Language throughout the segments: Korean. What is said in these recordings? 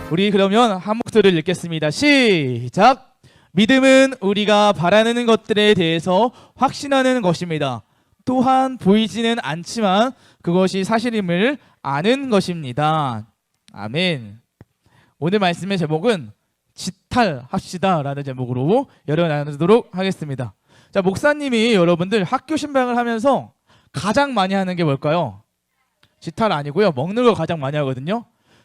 우리 그러면 한 목소리를 읽겠습니다. 시작! 믿음은 우리가 바라는 것들에 대해서 확신하는 것입니다. 또한 보이지는 않지만 그것이 사실임을 아는 것입니다. 아멘. 오늘 말씀의 제목은 지탈합시다 라는 제목으로 열어나누도록 하겠습니다. 자, 목사님이 여러분들 학교 신방을 하면서 가장 많이 하는 게 뭘까요? 지탈 아니고요, 먹는 걸 가장 많이 하거든요.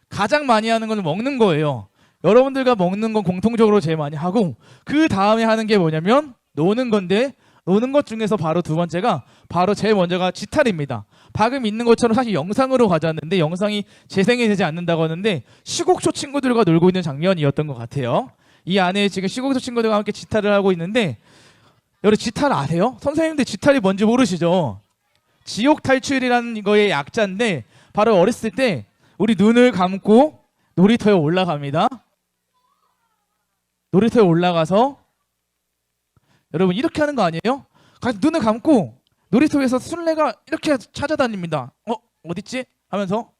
가장 많이 하는 건 먹는 거예요. 여러분들과 먹는 건 공통적으로 제일 많이 하고, 그 다음에 하는 게 뭐냐면 노는 건데, 노는 것 중에서 바로 두 번째가 바로 제일 먼저가 지탈입니다. 방금 있는 것처럼 사실 영상으로 가져왔는데 영상이 재생이 되지 않는다고 하는데 시국초 친구들과 놀고 있는 장면이었던 것 같아요. 이 안에 지금 시국초 친구들과 함께 지탈을 하고 있는데, 여러분 지탈 아세요? 선생님들 지탈이 뭔지 모르시죠? 지옥 탈출이라는 거의 약자인데, 바로 어렸을 때 우리 눈을 감고 놀이터에 올라갑니다. 놀이터에 올라가서 여러분 이렇게 하는 거 아니에요? 눈을 감고 놀이터에서 술래가 이렇게 찾아다닙니다. 어딨지? 하면서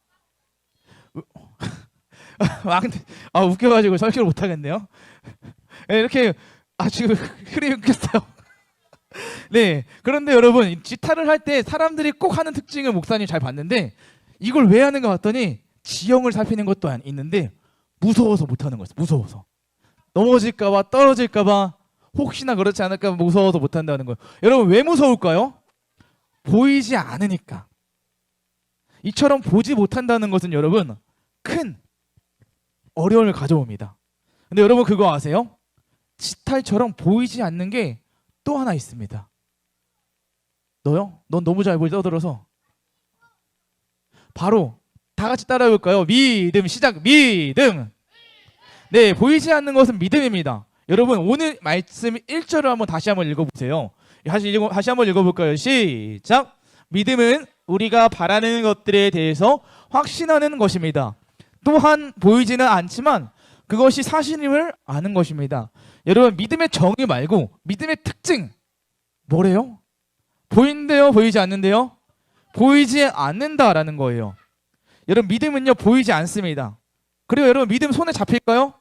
웃겨가지고 설교를 못하겠네요. 이렇게 지금 흐름이 끊겼어요. 네, 그런데 여러분 지탈을 할 때 사람들이 꼭 하는 특징을 목사님 잘 봤는데, 이걸 왜 하는가 봤더니 지형을 살피는 것도 있는데 무서워서 못하는 거였어요. 무서워서 넘어질까봐, 떨어질까봐, 혹시나 그렇지 않을까 무서워서 못한다는 거예요. 여러분 왜 무서울까요? 보이지 않으니까. 이처럼 보지 못한다는 것은 여러분 큰 어려움을 가져옵니다. 근데 여러분 그거 아세요? 지탈처럼 보이지 않는 게 또 하나 있습니다. 너요? 넌 너무 잘 떠들어서. 바로 다 같이 따라해 볼까요? 믿음. 시작. 믿음. 네, 보이지 않는 것은 믿음입니다. 여러분 오늘 말씀 1절을 한번 다시 한번 읽어보세요. 다시 한번 읽어볼까요? 시작. 믿음은 우리가 바라는 것들에 대해서 확신하는 것입니다. 또한 보이지는 않지만 그것이 사실임을 아는 것입니다. 여러분 믿음의 정의 말고 믿음의 특징 뭐래요? 보이는데요? 보이지 않는데요? 보이지 않는다라는 거예요. 여러분 믿음은요 보이지 않습니다. 그리고 여러분 믿음 손에 잡힐까요?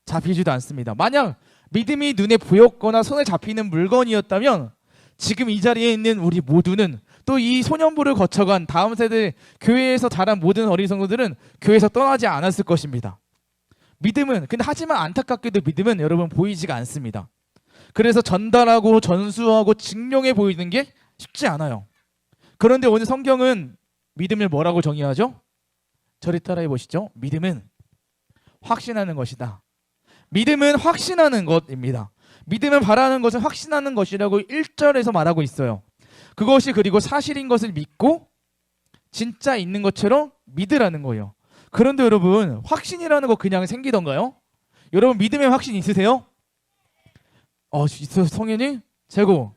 잡히지도 않습니다. 만약 믿음이 눈에 보였거나 손에 잡히는 물건이었다면 지금 이 자리에 있는 우리 모두는, 또 이 소년부를 거쳐간 다음 세대 교회에서 자란 모든 어린 성도들은 교회에서 떠나지 않았을 것입니다. 믿음은, 근데 하지만 안타깝게도 믿음은 여러분 보이지가 않습니다. 그래서 전달하고 전수하고 증명해 보이는 게 쉽지 않아요. 그런데 오늘 성경은 믿음을 뭐라고 정의하죠? 저를 따라해 보시죠. 믿음은 확신하는 것이다. 믿음은 확신하는 것입니다. 믿음은 바라는 것은 확신하는 것이라고 1절에서 말하고 있어요. 그것이 그리고 사실인 것을 믿고 진짜 있는 것처럼 믿으라는 거예요. 그런데 여러분 확신이라는 거 그냥 생기던가요? 여러분 믿음에 확신 있으세요? 있어요. 성현이? 최고.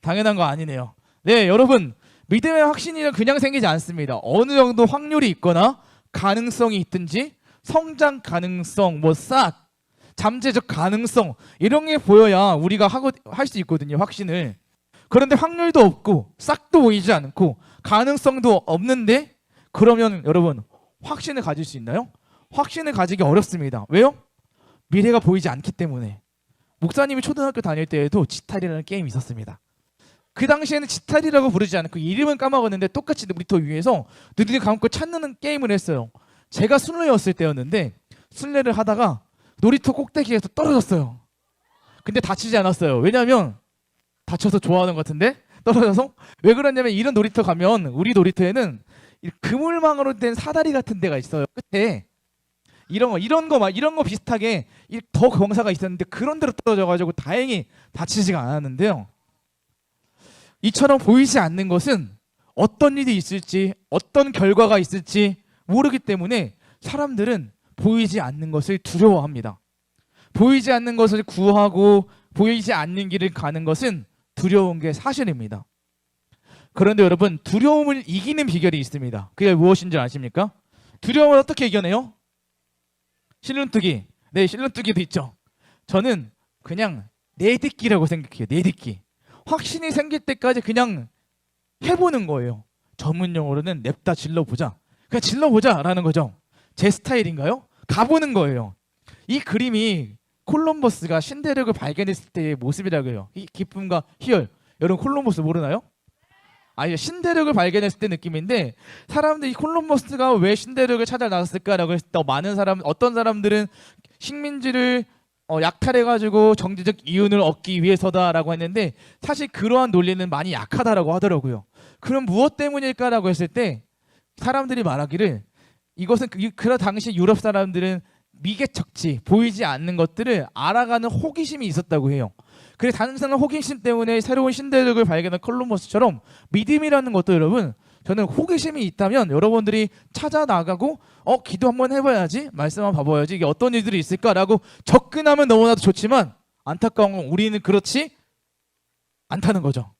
당연한 거 아니네요. 네, 여러분 믿음의 확신이 그냥 생기지 않습니다. 어느 정도 확률이 있거나 가능성이 있든지, 성장 가능성, 잠재적 가능성, 이런 게 보여야 우리가 할 수 있거든요, 확신을. 그런데 확률도 없고 싹도 보이지 않고 가능성도 없는데, 그러면 여러분 확신을 가질 수 있나요? 확신을 가지기 어렵습니다. 왜요? 미래가 보이지 않기 때문에. 목사님이 초등학교 다닐 때에도 지탈이라는 게임이 있었습니다. 그 당시에는 지탈이라고 부르지 않고 이름은 까먹었는데 똑같이 놀이터 위에서 눈을 감고 찾는 게임을 했어요. 제가 술래였을 때였는데 술래를 하다가 놀이터 꼭대기에서 떨어졌어요. 근데 다치지 않았어요. 왜냐하면 다쳐서 좋아하는 것 같은데, 떨어져서. 왜 그러냐면 이런 놀이터 가면, 우리 놀이터에는 그물망으로 된 사다리 같은 데가 있어요. 끝에 이런 거 비슷하게 더 경사가 있었는데 그런 데로 떨어져가지고 다행히 다치지가 않았는데요. 이처럼 보이지 않는 것은 어떤 일이 있을지, 어떤 결과가 있을지 모르기 때문에 사람들은 보이지 않는 것을 두려워합니다. 보이지 않는 것을 구하고 보이지 않는 길을 가는 것은 두려운 게 사실입니다. 그런데 여러분 두려움을 이기는 비결이 있습니다. 그게 무엇인지 아십니까? 두려움을 어떻게 이겨내요? 실눈뜨기. 네, 실눈뜨기도 있죠. 저는 그냥 내딛기라고 생각해요. 내딛기. 확신이 생길 때까지 그냥 해보는 거예요. 전문 용어로는 냅다 질러보자. 그냥 질러보자 라는 거죠. 제 스타일인가요? 가보는 거예요. 이 그림이 콜럼버스가 신대륙을 발견했을 때의 모습이라고요. 이 기쁨과 희열. 여러분 콜럼버스 모르나요? 아니 신대륙을 발견했을 때 느낌인데 사람들이 콜럼버스가 왜 신대륙을 찾아 나갔을까라고 했을 때 어떤 사람들은 식민지를 약탈해가지고 정치적 이윤을 얻기 위해서다라고 했는데 사실 그러한 논리는 많이 약하다라고 하더라고요. 그럼 무엇 때문일까라고 했을 때 사람들이 말하기를 이것은 그 당시 유럽 사람들은 미개척지 보이지 않는 것들을 알아가는 호기심이 있었다고 해요. 그래서 단순한 호기심 때문에 새로운 신대륙을 발견한 콜럼버스처럼 믿음이라는 것도 여러분 저는 호기심이 있다면 여러분들이 찾아 나가고 기도 한번 해봐야지 말씀 한번 봐봐야지 이게 어떤 일들이 있을까라고 접근하면 너무나도 좋지만 안타까운 건 우리는 그렇지 않다는 거죠.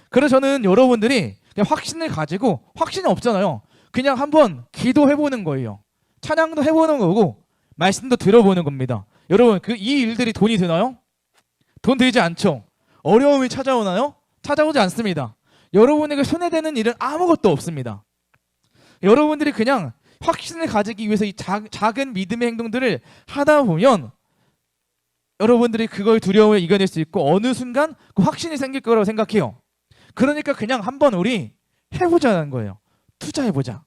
그래서 저는 여러분들이 그냥 확신을 가지고 확신이 없잖아요. 그냥 한번 기도해보는 거예요. 찬양도 해보는 거고 말씀도 들어보는 겁니다. 여러분 이 일들이 돈이 드나요? 돈 들지 않죠. 어려움이 찾아오나요? 찾아오지 않습니다. 여러분에게 손해되는 일은 아무것도 없습니다. 여러분들이 그냥 확신을 가지기 위해서 이 작은 믿음의 행동들을 하다 보면 여러분들이 그걸 두려움을 이겨낼 수 있고 어느 순간 그 확신이 생길 거라고 생각해요. 그러니까 그냥 한번 우리 해보자는 거예요. 투자해보자.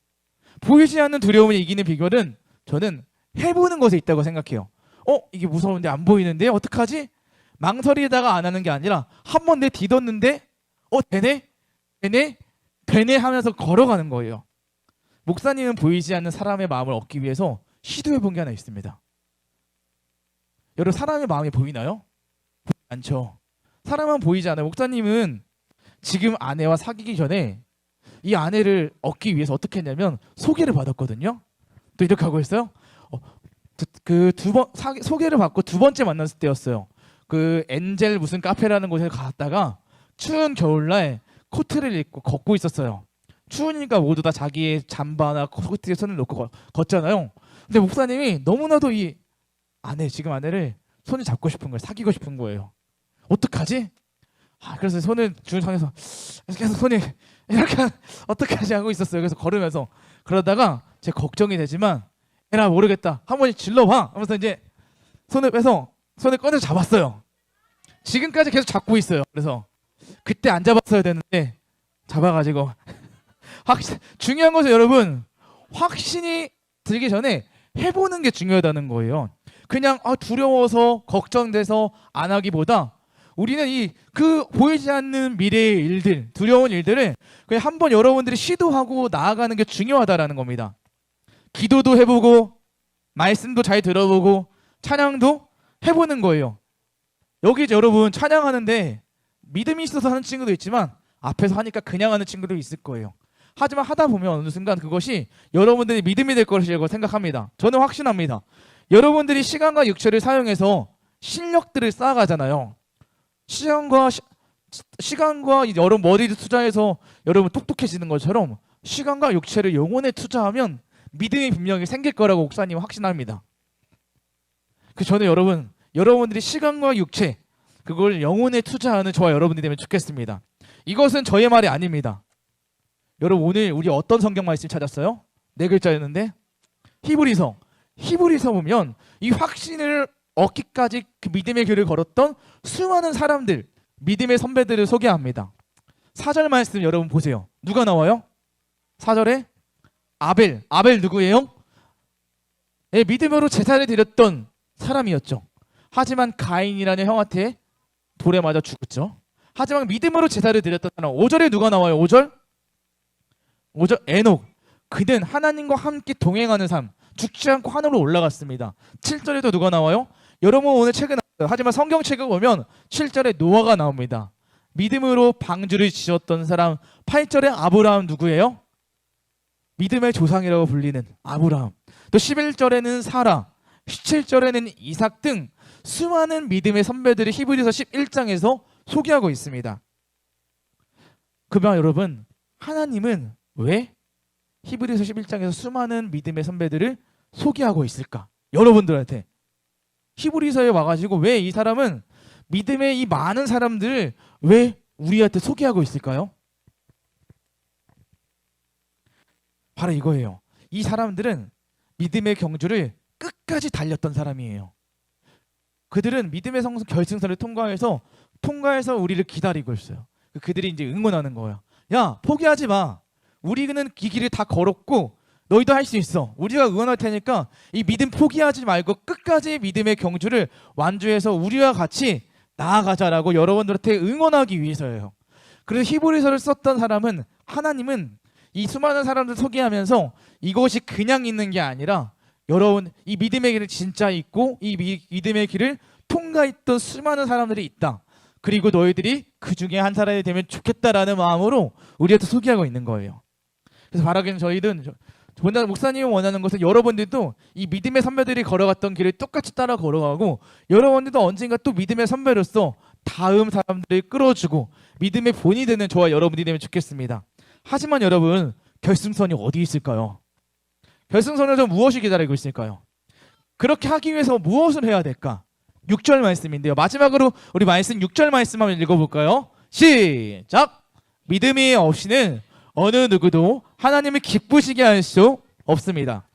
보이지 않는 두려움을 이기는 비결은 저는 해보는 것에 있다고 생각해요. 이게 무서운데 안 보이는데 어떡하지? 망설이다가 안 하는 게 아니라 한번 내 디뎠는데 되네 하면서 걸어가는 거예요. 목사님은 보이지 않는 사람의 마음을 얻기 위해서 시도해본 게 하나 있습니다. 여러분 사람의 마음이 보이나요? 보이지 않죠. 사람은 보이지 않아요. 목사님은 지금 아내와 사귀기 전에 이 아내를 얻기 위해서 어떻게 했냐면 소개를 받았거든요. 또 이렇게 하고 있어요. 소개를 받고 두 번째 만났을 때였어요. 그 엔젤 무슨 카페라는 곳에 갔다가 추운 겨울날 코트를 입고 걷고 있었어요. 추우니까 모두 다 자기의 잠바나 코트에 손을 놓고 걷잖아요. 근데 목사님이 너무나도 이 지금 아내를 손을 잡고 싶은 거예요. 사귀고 싶은 거예요. 어떡하지? 그래서 손을 주는 상에서 계속 손이 이렇게 어떻게 하지 하고 있었어요. 그래서 걸으면서 그러다가 제 걱정이 되지만 에라 모르겠다. 한 번씩 질러봐 하면서 이제 손을 빼서 손을 꺼내서 잡았어요. 지금까지 계속 잡고 있어요. 그래서 그때 안 잡았어야 되는데 잡아가지고 중요한 것은 여러분 확신이 들기 전에 해보는 게 중요하다는 거예요. 그냥 두려워서 걱정돼서 안 하기보다 우리는 그 보이지 않는 미래의 일들, 두려운 일들을 그냥 한번 여러분들이 시도하고 나아가는 게 중요하다라는 겁니다. 기도도 해보고 말씀도 잘 들어보고 찬양도 해보는 거예요. 여기 여러분 찬양하는데 믿음이 있어서 하는 친구도 있지만 앞에서 하니까 그냥 하는 친구도 있을 거예요. 하지만 하다 보면 어느 순간 그것이 여러분들이 믿음이 될 것이라고 생각합니다. 저는 확신합니다. 여러분들이 시간과 육체를 사용해서 실력들을 쌓아가잖아요. 시간과 여러분 머리를 투자해서 여러분 똑똑해지는 것처럼 시간과 육체를 영혼에 투자하면 믿음이 분명히 생길 거라고 목사님 확신합니다. 저는 여러분들이 시간과 육체 그걸 영혼에 투자하는 저와 여러분들이 되면 좋겠습니다. 이것은 저의 말이 아닙니다. 여러분 오늘 우리 어떤 성경 말씀 찾았어요? 4글자였는데 히브리서 보면 이 확신을 얻기까지 그 믿음의 길을 걸었던 수많은 사람들, 믿음의 선배들을 소개합니다. 4절 말씀 여러분 보세요. 누가 나와요? 4절에 아벨 누구예요? 믿음으로 제사를 드렸던 사람이었죠. 하지만 가인이라는 형한테 돌에 맞아 죽었죠. 하지만 믿음으로 제사를 드렸던 사람 5절에 누가 나와요? 5절 에녹. 그는 하나님과 함께 동행하는 삶, 죽지 않고 하늘로 올라갔습니다. 7절에도 누가 나와요? 여러분 오늘 책은 나왔어요. 하지만 성경책을 보면 7절에 노아가 나옵니다. 믿음으로 방주를 지었던 사람. 8절에 아브라함 누구예요? 믿음의 조상이라고 불리는 아브라함. 또 11절에는 사라, 17절에는 이삭 등 수많은 믿음의 선배들이 히브리서 11장에서 소개하고 있습니다. 그러면 여러분 하나님은 왜 히브리서 11장에서 수많은 믿음의 선배들을 소개하고 있을까? 여러분들한테 히브리서에 와가지고 왜 이 사람은 믿음의 이 많은 사람들을 왜 우리한테 소개하고 있을까요? 바로 이거예요. 이 사람들은 믿음의 경주를 끝까지 달렸던 사람이에요. 그들은 믿음의 결승선을 통과해서 우리를 기다리고 있어요. 그들이 이제 응원하는 거예요. 야, 포기하지 마. 우리는 이 길을 다 걸었고 너희도 할 수 있어. 우리가 응원할 테니까 이 믿음 포기하지 말고 끝까지 믿음의 경주를 완주해서 우리와 같이 나아가자라고 여러분들한테 응원하기 위해서예요. 그래서 히브리서를 썼던 사람은 하나님은 이 수많은 사람들 소개하면서 이것이 그냥 있는 게 아니라 여러분 이 믿음의 길을 진짜 있고 이 믿음의 길을 통과했던 수많은 사람들이 있다. 그리고 너희들이 그 중에 한 사람이 되면 좋겠다라는 마음으로 우리한테 소개하고 있는 거예요. 그래서 바라기는 저희는 목사님이 원하는 것은 여러분들도 이 믿음의 선배들이 걸어갔던 길을 똑같이 따라 걸어가고 여러분들도 언젠가 또 믿음의 선배로서 다음 사람들을 끌어주고 믿음의 본이 되는 저와 여러분들이 되면 좋겠습니다. 하지만 여러분 결승선이 어디 있을까요? 결승선에서 무엇이 기다리고 있을까요? 그렇게 하기 위해서 무엇을 해야 될까? 6절 말씀인데요. 마지막으로 우리 말씀 6절 말씀 한번 읽어볼까요? 시작! 믿음이 없이는 어느 누구도 하나님을 기쁘시게 할 수 없습니다.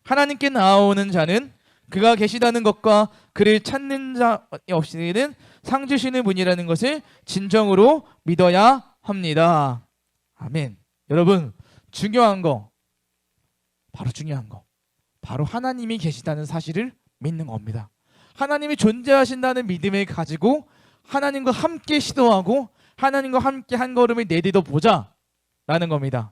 하나님께 나아오는 자는 그가 계시다는 것과 그를 찾는 자 없이는 상 주시는 분이라는 것을 진정으로 믿어야 합니다. 아멘. 여러분 중요한 거 바로 하나님이 계시다는 사실을 믿는 겁니다. 하나님이 존재하신다는 믿음을 가지고 하나님과 함께 시도하고 하나님과 함께 한 걸음을 내딛어 보자 라는 겁니다.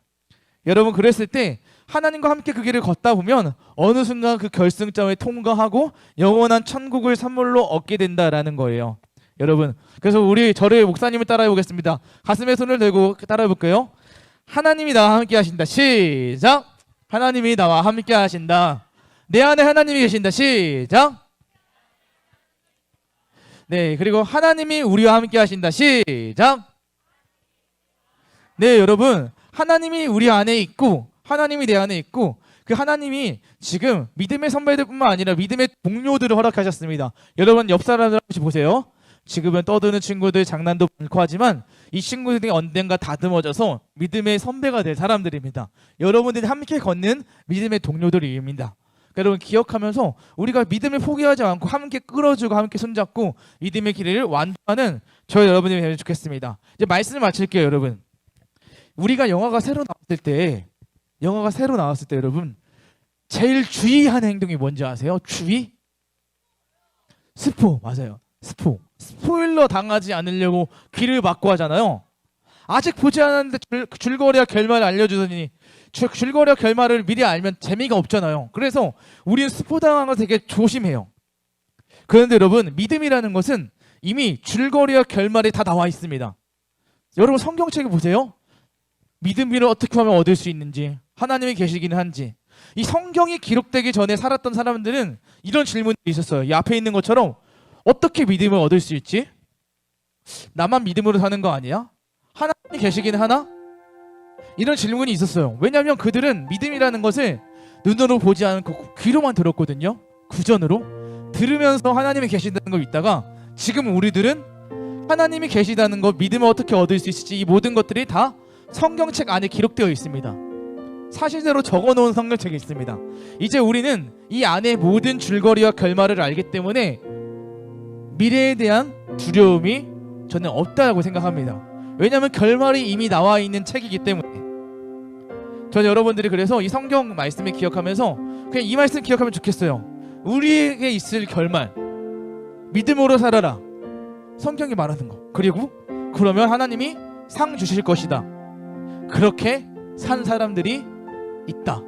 여러분 그랬을 때 하나님과 함께 그 길을 걷다 보면 어느 순간 그 결승점을 통과하고 영원한 천국을 선물로 얻게 된다라는 거예요. 여러분 그래서 저를 목사님을 따라해 보겠습니다. 가슴에 손을 대고 따라해 볼게요. 하나님이 나와 함께 하신다. 시작. 하나님이 나와 함께 하신다. 내 안에 하나님이 계신다. 시작. 네, 그리고 하나님이 우리와 함께 하신다. 시작. 네, 여러분 하나님이 우리 안에 있고 하나님이 내 안에 있고 그 하나님이 지금 믿음의 선배들뿐만 아니라 믿음의 동료들을 허락하셨습니다. 여러분 옆 사람들 한번 보세요. 지금은 떠드는 친구들 장난도 많고 하지만 이 친구들이 언젠가 다듬어져서 믿음의 선배가 될 사람들입니다. 여러분들이 함께 걷는 믿음의 동료들입니다. 여러분 기억하면서 우리가 믿음을 포기하지 않고 함께 끌어주고 함께 손잡고 믿음의 길을 완주하는 저 여러분이 되면 좋겠습니다. 이제 말씀을 마칠게요. 여러분 우리가 영화가 새로 나왔을 때 여러분 제일 주의하는 행동이 뭔지 아세요? 스포. 맞아요. 스포일러 당하지 않으려고 귀를 막고 하잖아요. 아직 보지 않았는데 줄거리와 결말을 알려주더니 줄거리와 결말을 미리 알면 재미가 없잖아요. 그래서 우리는 스포 당하는 거 되게 조심해요. 그런데 여러분 믿음이라는 것은 이미 줄거리와 결말이 다 나와 있습니다. 여러분 성경책을 보세요. 믿음을 어떻게 하면 얻을 수 있는지 하나님이 계시기는 한지 이 성경이 기록되기 전에 살았던 사람들은 이런 질문이 있었어요. 이 앞에 있는 것처럼 어떻게 믿음을 얻을 수 있지? 나만 믿음으로 사는 거 아니야? 하나님이 계시기는 하나? 이런 질문이 있었어요. 왜냐하면 그들은 믿음이라는 것을 눈으로 보지 않고 귀로만 들었거든요. 구전으로 들으면서 하나님이 계신다는 걸 믿다가 지금 우리들은 하나님이 계시다는 것 믿음을 어떻게 얻을 수 있을지 이 모든 것들이 다 성경책 안에 기록되어 있습니다. 사실대로 적어놓은 성경책이 있습니다. 이제 우리는 이 안에 모든 줄거리와 결말을 알기 때문에 미래에 대한 두려움이 저는 없다고 생각합니다. 왜냐하면 결말이 이미 나와 있는 책이기 때문에. 저는 여러분들이 그래서 이 성경 말씀을 기억하면서 그냥 이 말씀 기억하면 좋겠어요. 우리에게 있을 결말 믿음으로 살아라. 성경이 말하는 거. 그리고 그러면 하나님이 상 주실 것이다. 그렇게 산 사람들이 있다.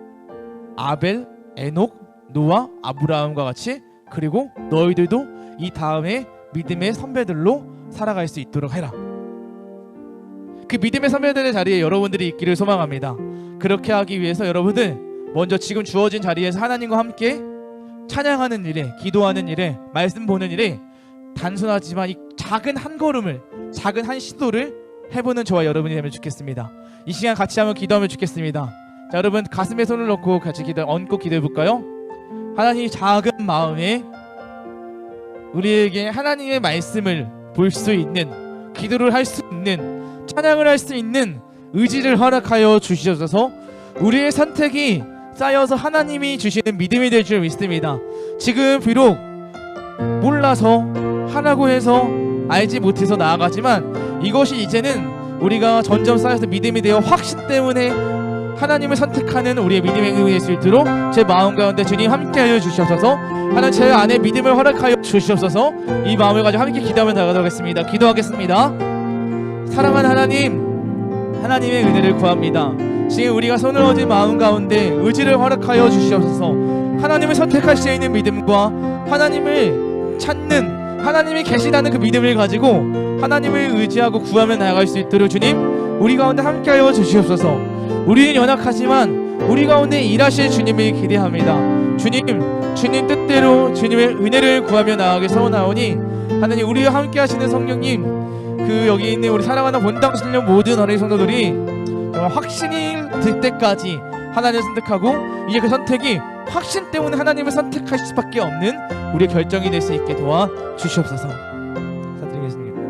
아벨, 에녹, 노아, 아브라함과 같이. 그리고 너희들도 이 다음에 믿음의 선배들로 살아갈 수 있도록 해라. 그 믿음의 선배들의 자리에 여러분들이 있기를 소망합니다. 그렇게 하기 위해서 여러분들 먼저 지금 주어진 자리에서 하나님과 함께 찬양하는 일에, 기도하는 일에, 말씀 보는 일에 단순하지만 이 작은 한 걸음을, 작은 한 시도를 해보는 저와 여러분이 되면 좋겠습니다. 이 시간 같이 한번 기도하면 좋겠습니다. 자, 여러분 가슴에 손을 넣고 같이 얹고 기도해 볼까요? 하나님 작은 마음에 우리에게 하나님의 말씀을 볼 수 있는, 기도를 할 수 있는, 찬양을 할 수 있는 의지를 허락하여 주시옵소서. 우리의 선택이 쌓여서 하나님이 주시는 믿음이 될 줄 믿습니다. 지금 비록 몰라서 하라고 해서 알지 못해서 나아가지만 이것이 이제는 우리가 점점 쌓여서 믿음이 되어 확신 때문에 하나님을 선택하는 우리의 믿음의 행동이 될 수 있도록 제 마음 가운데 주님 함께하여 주시옵소서. 하나님 제 안에 믿음을 허락하여 주시옵소서. 이 마음을 가지고 함께 기도하며 나가도록 하겠습니다. 기도하겠습니다. 사랑하는 하나님, 하나님의 은혜를 구합니다. 지금 우리가 손을 얻은 마음 가운데 의지를 허락하여 주시옵소서. 하나님을 선택할 수 있는 믿음과 하나님을 찾는 하나님이 계시다는 그 믿음을 가지고 하나님을 의지하고 구하며 나아갈 수 있도록 주님 우리 가운데 함께하여 주시옵소서. 우리는 연약하지만 우리 가운데 일하실 주님을 기대합니다. 주님 뜻대로 주님의 은혜를 구하며 나아가게 서원하오니 하나님 우리와 함께 하시는 성령님 그 여기 있는 우리 사랑하는 본당 신령 모든 어린이 성도들이 정말 확신이 들 때까지 하나님을 선택하고 이제 그 선택이 확신 때문에 하나님을 선택할 수밖에 없는 우리의 결정이 될 수 있게 도와 주시옵소서. 감사드리겠습니다.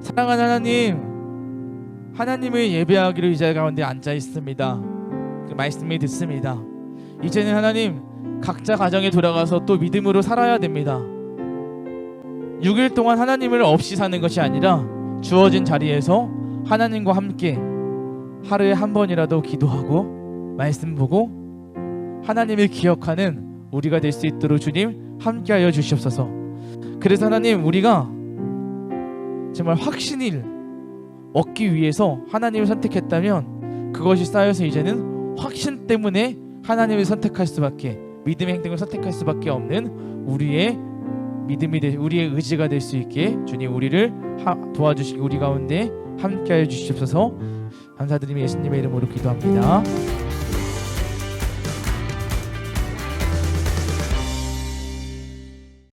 사랑하는 하나님, 하나님을 예배하기로 이 자리 가운데 앉아 있습니다. 그 말씀이 듣습니다. 이제는 하나님 각자 가정에 돌아가서 또 믿음으로 살아야 됩니다. 6일 동안 하나님을 없이 사는 것이 아니라 주어진 자리에서 하나님과 함께 하루에 한 번이라도 기도하고 말씀 보고 하나님을 기억하는 우리가 될 수 있도록 주님 함께하여 주시옵소서. 그래서 하나님 우리가 정말 확신을 얻기 위해서 하나님을 선택했다면 그것이 쌓여서 이제는 확신 때문에 하나님을 선택할 수밖에 믿음의 행동을 선택할 수밖에 없는 우리의 믿음이 우리의 의지가 될 수 있게 주님 우리를 도와주시기 우리 가운데 함께하여 주시옵소서. 감사드리며 예수님의 이름으로 기도합니다.